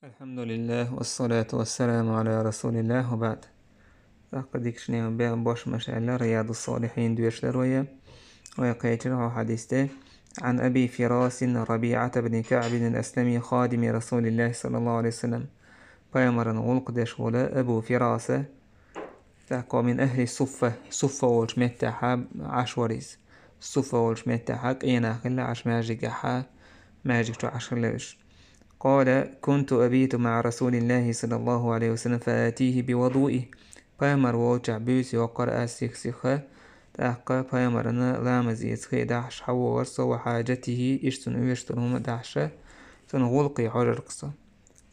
الحمد لله والصلاة والسلام على رسول الله وبعد. لقد كشنا بها باش ما شاء الله رياض الصالحين دويشلر ويقيتر حديثته عن أبي فراس ربيعة بن كعب الأسلمي خادم رسول الله صلى الله عليه وسلم فيمر غلق دشولا أبو فراسة تحكى من أهل صفة والشمتحا عشوريز صفة والشمتحا كينا خلا عش ماجيك تو عشر قال كنت أبيت مع رسول الله صلى الله عليه وسلم فآتيه بوضوئه فيمر ووجع بيسي وقرأ سيخسيخة تحقى فيمرنا لامز يسخي دحش حو ورسو وحاجته إشتن ويشتن دحشة تنغلقي حجر قصة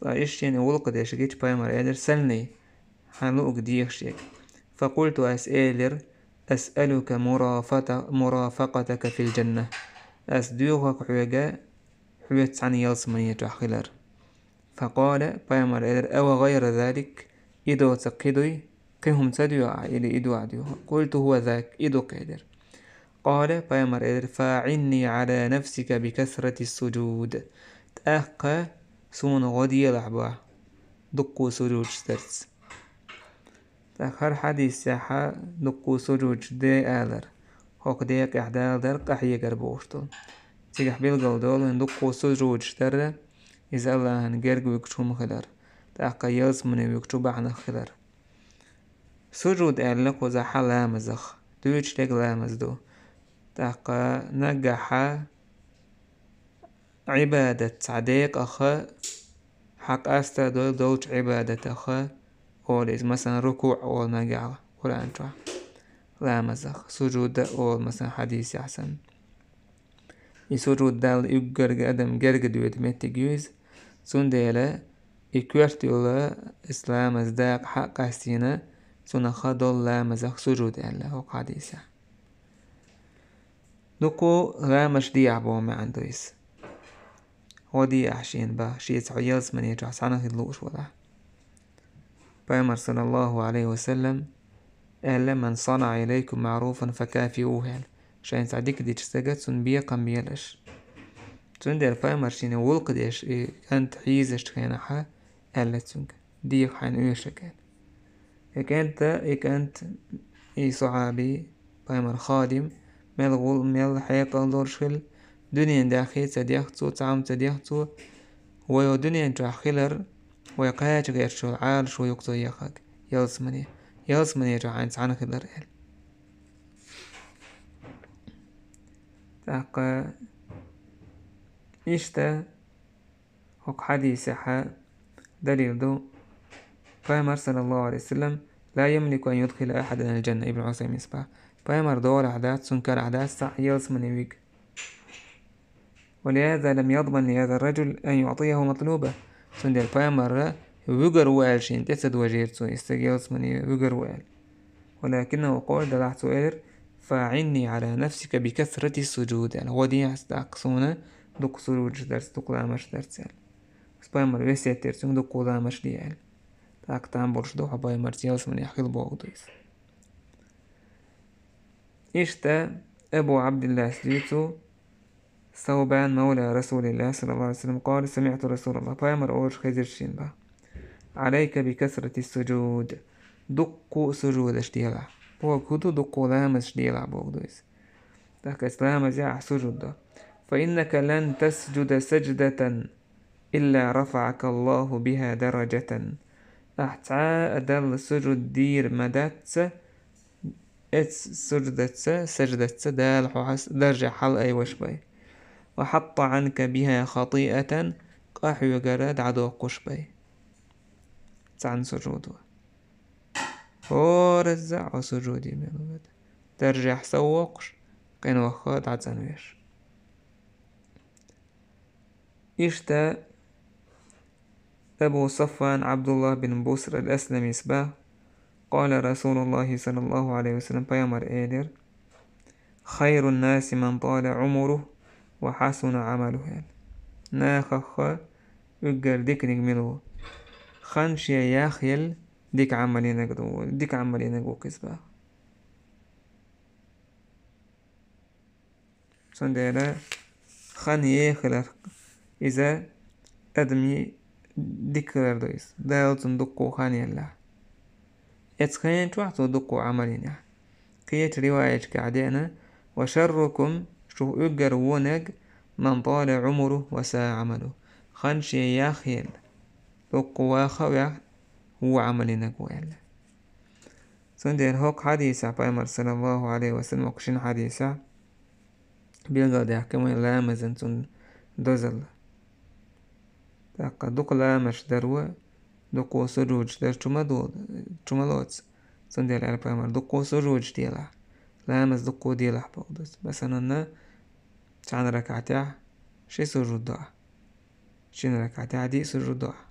فإشتن غلق ديشكيش فيمر إدر سلني حلوك ديخشيك فقلت أسألك مرافقتك في الجنة أسدوغك حويت عن يلصمني تحخلر فقال بيامر إدر أو غير ذلك إدو تقيدوي كهم تدو إلي إدو عدو قلت هو ذاك إدو قيدر قال بيامر إدر فاعني على نفسك بكثرة السجود تأخى سون غدي لعبا دقو سجود سترس تأخر حديث ساحة دقو سجود دي آلر هوك ديك إحدال در قحية قربوشتو تيجح بالقودول دقو سجود ستر إذا الله هنجرج ويكتشوم خلر تأقى يلس من ويكتشوب عن خلر سجود أعلق وزح لامزخ دويش لك لامزدو تأقى نجح عبادة عديق أخا حق أستا دولش عبادة أخا أوليز مثلا ركوع أول نجع قرآن ترى لامزخ سجود أول مثلا حديث أحسن يسجود دال يجرج أدم جرج دويت متجيز سنديلا إكوارتيولا إسلام أزداق حق أستينا سنخدل لا مزاق سجود ألا هو قاديسة دوكو لا مش دي عبو ما عندويس هو دي أحشين با شيس عيالس من يجع سعنه اللوش ولا بأمر صلى الله عليه وسلم ألا من صنع إليكم معروفا فكافئوه شاين سعديك دي تستجد سنبيا قنبيالش تندر بأمر شين ولقديش كانت حيزش تخينحا ألا تسنك دي حين ويشكال كانت صحابي بأمر خادم مل حيقا دورشل دنيا داخل تديختو تعم تديختو ويو دنيا داخلر ويقايت غير شو عال شو يقطو يخاك يلسمني جعان عن خلر تاقا إشتا هق حديث دليل دو فأمر صلى الله عليه وسلم لا يملك أن يدخل أحدا الجنة ابن عثيمين صباح فأمر دور أحداث سنكر أحداث صح يلسمني ويك ولهذا لم يضمن لهذا الرجل أن يعطيه مطلوبه سندل فأمر وقر وقال شين تسد وجيرتو يستجيلس مني وقر وقال ولكنه قال دلعت سؤال فعني على نفسك بكثرة السجود يعني هو دي أقصونا دق سجود درس دق لامش درس يعني بس بأمر ويسيت ترسون دق لامش دي يعني تاكتان برش دو حباي مرتيالس من يحقل بوغدويس إشتا أبو عبد الله سليتو ثوبان مولى رسول الله صلى الله عليه وسلم قال سمعت رسول الله فأمر أورش خيزر شين عليك بكثرة السجود دقو سجود اشتيلا وكدو دقو لامس اشتيلا بوغدويس تاك اسلام جاع سجود فإنك لن تسجد سجدة إلا رفعك الله بها درجة أحتعى أدل سجود دير مدات سجدت دال حس درجة حل أي وشبي وحط عنك بها خطيئة قاحي وقراد عدو قشبي عن سجوده ورزع سجودي من ترجع سوقش كان وخاد عتنويش إشتا أبو صفوان عبد الله بن بوسر الأسلمي سباه قال رسول الله صلى الله عليه وسلم بيامر إيدر خير الناس من طال عمره وحسن عمله ناخخ يقر ديك نجمله خانش ياخيل ديك عمالين نقو كسبا سندلا خان ياخل إذا أدمي dikler dois daltun dukku khaniyalla اتخين توحتو دقو عملين قيت رواية كعدينا وشركم شو أجر ونج من طال عمره وساء عمله خنشي ياخيل دقو واخويا هو عملين قويل سندين هوك حديثة بأمر صلى الله عليه وسلم وكشين حديثة بيلغل دي حكمي لامزن سن دوزل دقا دق لامش دروا دقو سروج در چمالوت سندين على بأمر دقو سروج ديلا لامز دقو ديلا بقدس مثلا شان ركعتين شي سجود دعاء شين ركعتين دي سجود دعاء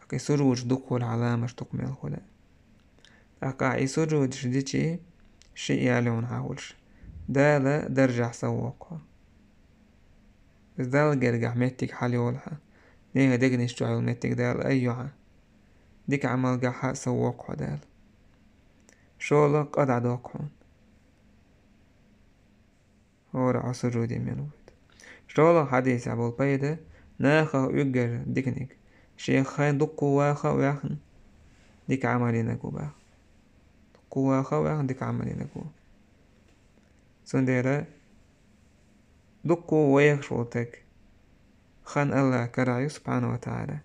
أكي سجود دخول علامة تكمل الخلاء أكا سجود شديتي شيء يعلون حاولش دالا درجع سواقها بس دالا جرجع ميتك حالي ولها نيها دقنش تعال ميتك دالا أيها ديك عمل جحا سواقها دالا شولا قد عدوقهن هورا سجودي منوت شولا حديث عبو البيضة ناخا يجر ديكنيك شيخين دقو واخا وياخن ديك عملين با دقو واخا وياخن ديك عملين سنديرا دقو وياخ شوتك خان الله كرعي سبحانه وتعالى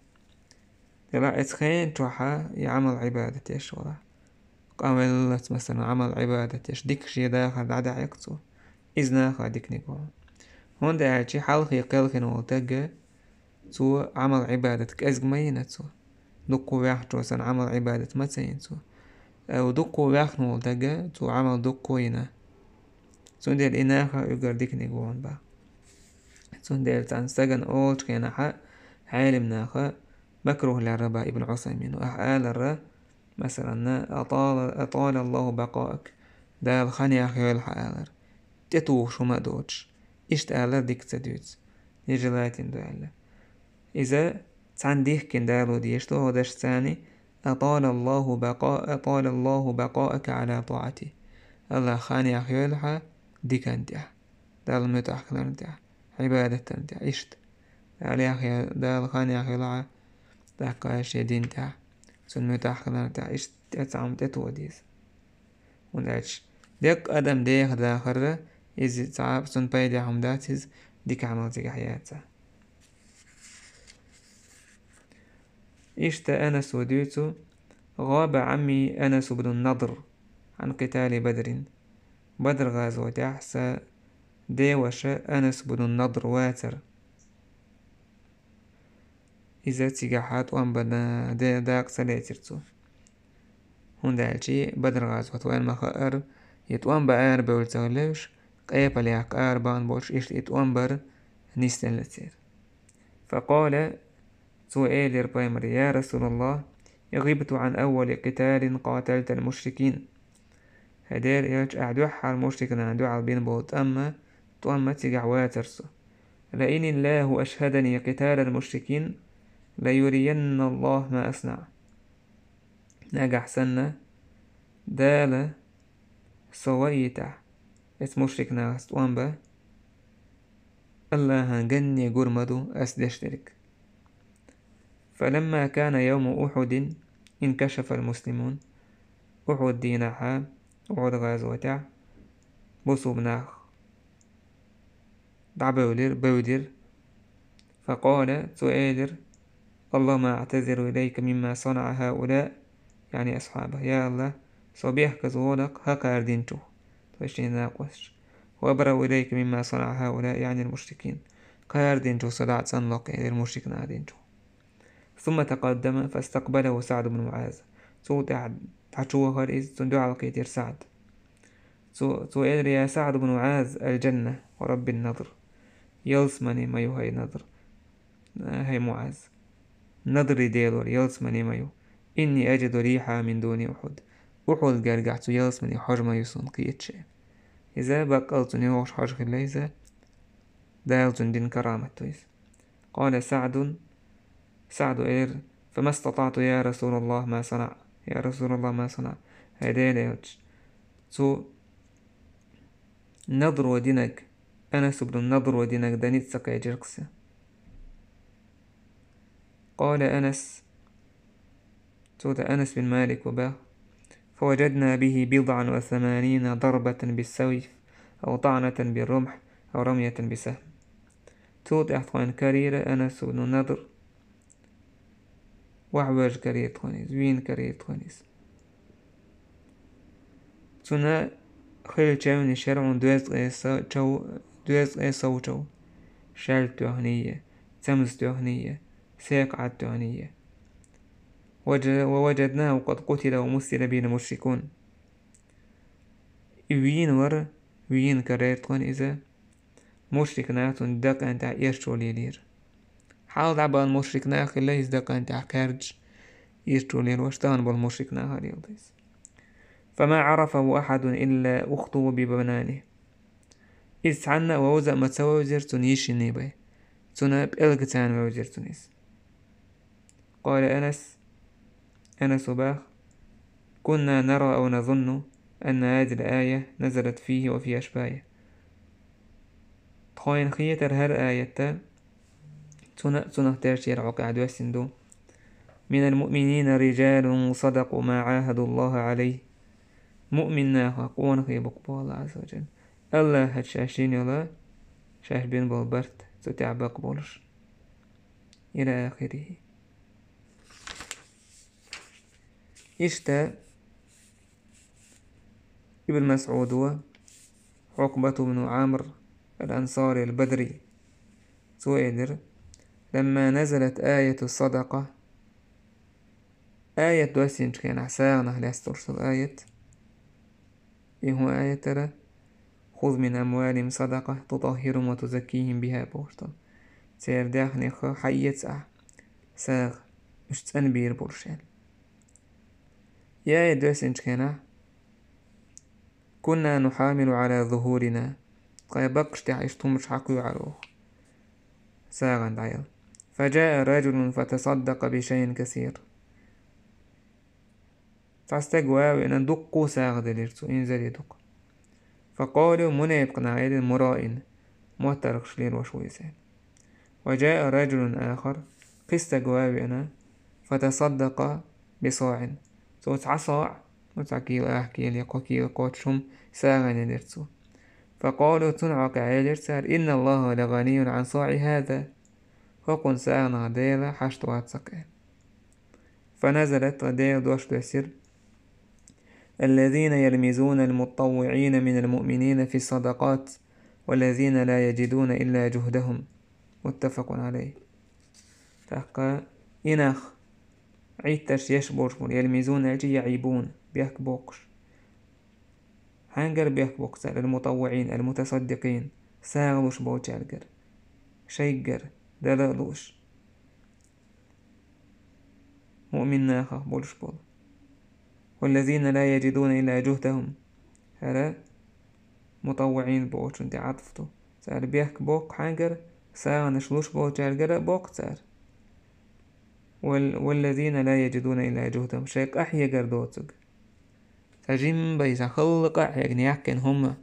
دلا اتخين توحا يعمل عبادة يشولا قام الله مثلا عمل عبادة يش ديك شي داخل عدا يقصو إذنا خاديك نيكو هون دا هالشي حلقي قلقن وتجا تو عمل عبادتك أزجمينة تو دقو ويحتو سن عمل عبادة ما تسين تو أو دقو ويحنو وتجا تو عمل دقو ينا سندل إناخا يقر ديك نيكوان با سندل تنسجن أولش كينا حق عالم ناخا مكروه للربا ابن عثيمين وأحقال الرا مثلا أطال الله بقائك دا الخاني أخي الحقالر تتوه شو ما دوتش إشتقالر ديك تدوت يجلاتين دوالر إذا تعنديه كندالو ديشتو هداش ثاني أطال الله بقائك على طاعتي الله خاني أخيولها ديك انتح دال متأخر انتح عبادة انتح إشت دال أخي دال خاني أخيولها داكاش يدين تح سن متأخر انتح إشت تتعم تتو ديس ونالش ديك أدم ديك داخر إذا تعب سن بايدي حمداتيز ديك عملتك حياتها إشت أنس وديتو غاب عمي أنس بن النضر عن قتال بدر غازوة أحسى ديوش أنس بن النضر واتر إذا تيجحات وانبنا داك سلاترتو هون دالشي بدر غازوة وان مخائر يتوان بآر بولتغلوش قيب ليك آربان بوش إشت يتوان بر نيستن لتير فقال سؤال بايمر يا رسول الله غبت عن أول قتال قاتلت المشركين هدير يوج أعدوح المشركين أعدوح البين بوت أما تؤمة تيجع واترسو لئن الله أشهدني قتال المشركين ليرين الله ما أصنع نجح سنة دالة سويتا مشركنا استوانبا الله هنجني جرمدو أسدشترك فلما كان يوم أحد انكشف المسلمون أحد دينها أحد غازوة بصو بناخ دع بودر فقال سؤالر اللهم أعتذر إليك مما صنع هؤلاء يعني أصحابه يا الله صبيح كزولك هكا أردينتو توشين ناقوش وأبرأ إليك مما صنع هؤلاء يعني المشركين كاردينتو صلاة سنلق يعني المشركين أردينتو ثم تقدم فاستقبله سعد بن معاذ صوت تعشوه هرئيز تندو على كيتير سعد سؤال يا سعد بن معاذ الجنة ورب النظر يلسمني ما هي نظر هي معاذ نظري ديلور يلسمني ما إني أجد ريحة من دون أحد قرقعت يلسمني حجم يسون قيتش إذا بقلتني هوش حجم ليس دالتن دين كرامة تويس قال سعد إير فما استطعت يا رسول الله ما صنع يا رسول الله ما صنع هدين يوتش نظر ودينك أنس بن النضر ودينك دانيت سكاي جرقسة. قال أنس سود أنس بن مالك وباه: فوجدنا به 87 ضربة بالسيف أو طعنة بالرمح أو رمية بسهم. سود أحطان كريرة أنس بن النضر وحواج كرير تخونيس وين كرير تخونيس سونا خيل تشاوني شرعون دوز غيسا وچو شال تهنية تمز تهنية سيقعة تهنية. ووجدناه قد قتل ومثل بين المشركون وين كرير تخون إذا مشرك ناتون دق أنت إيرشو ليلير حال عبا المشرك ناخل ليس دق أنت كارج إيرشو ليل واشتغن بالمشرك ناخل يلديس. فما عرفه أحد إلا أخته ببنانه إذ عنا ووزا ما تسوى وزيرتون يشيني باي تنا بألقتان ووزيرتونيس. قال أنس باخ: كنا نرى أو نظن أن هذه الآية نزلت فيه وفي أشباهه. تخوين خيتر هر آية تنا ترشير عقاد وسندو: من المؤمنين رجال صدقوا ما عاهدوا الله عليه. مؤمننا قوان خي بقبال الله عز وجل الله هتشاشين يلا شاش بين بالبرت تتعبق بولش إلى آخره. إشتا ابن مسعود عقبة بن عامر الأنصاري البدري سويدر لما نزلت آية الصدقة آية دوسينج كان عساغنا لاسترسل آية هو آية ترى: خذ من أموالهم صدقة تطهرهم وتزكيهم بها بوشتا سير داخني خو حيت ساغ مش تنبير برشان. يا آية دوسينج كان كنا نحامل على ظهورنا قيبقش تعيشتم مش حقوا عروه ساغن دعيل. فجاء رجل فتصدق بشيء كثير فاستقوا وإن دقوا ساغ دليرتو إنزل يدق. فقالوا من يبقنا عيد مرائن موترق شليل وشويسان. وجاء رجل آخر قستقوا وإن فتصدق بصاع صوت عصاع وتعكيل أحكيل يقاكيل قوتشم ساغن دليرتو. فقالوا تنعك عيلرسار إن الله لغني عن صاع هذا فقن ساغن غديلا حشت واتسقين. فنزلت غديل دوش دوسر: الذين يلمزون المتطوعين من المؤمنين في الصدقات والذين لا يجدون إلا جهدهم. متفق عليه. تحقى إنخ عيتش يشبرش يلمزون يجي يعيبون بيحكبوكش هنجر بيحكبوكس المطوعين المتصدقين ساغلوش بوچالجر شيجر دلالوش مؤمن ناخا بولش بول. والذين لا يجدون إلا جهدهم هلا مطوعين بوش انت عطفتو سار بيحك بوك حاجر سار نشلوش بوش جرجر بوك سار. والذين لا يجدون إلا جهدهم شيك أحيا جردوتك تجيم بيسا خلق أحيا نياكن هم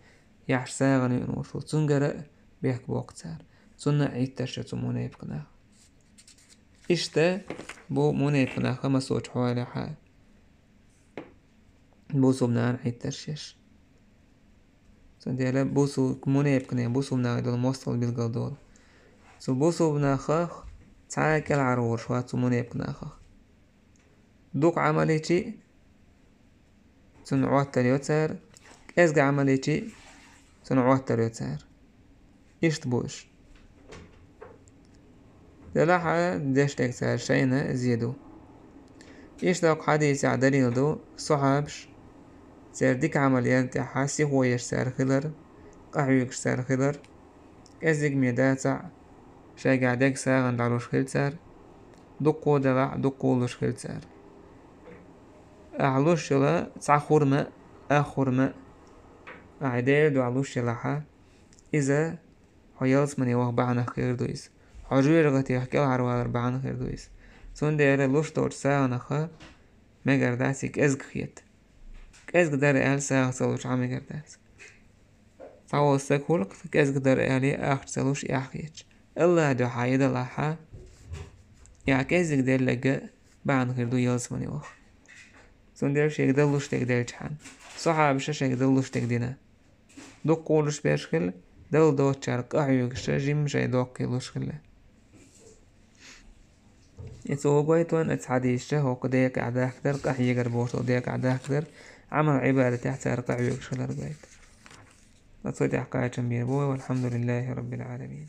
يحش ساغن ينوشو تنجر بيحك بوك سار سنة عيد تشتو منيبقنا إشتا بو منيبقنا خمس وش حوالي حال بوسو بنان عيد ترشيش سنديلا بوسو كموني بكني بوسو بنا دول موصل بالقدور سو بوسو بنا خاخ تعاك العرور شوات سموني بكنا خاخ دوك عمليتي سنعوات تليوتسار ازق عمليتي سنعوات تليوتسار إشت بوش دلاحة ديش تكسار شينا زيدو إيش دوك حديث عدليل دو صحابش سير ديك عمليات حاسي هو يشسار خلر قحويك سار خلر ازيق ميداتع شاي قاعدك ساغن دعلوش خلتسار دقو دلع دقو لوش خلتسار أعلوش يلا تسع خورمة أخورمة أعدال دو علوش يلاحا إذا حيالس من يوه بعنا خير دويس حجوير غتي يحكي العروار بعنا خير دويس سون ديالي لوش دور ساغن خا مگر داسيك ازق خيت ازق دار اهل ساغ صلوش عمي قرداس Awostak hulk kesgdar ali ahtsalush yahyech. Allah do hayda laha. Ya kesgdar laga ban khirdu yalsmani wax. Sonder şekde luştek delçhan. Sahab şekde luştek dina. Duquluş beşkil dal do çarq ahyugşa jim şey doqiluş khille. يتوقعتون أتحديشه وقديك عدا أكثر قحية قربوش وديك عدا أكثر عمل عبادة تحت رقع يكشل رقايت. لا تصدق حقاية جميل بوي والحمد لله رب العالمين.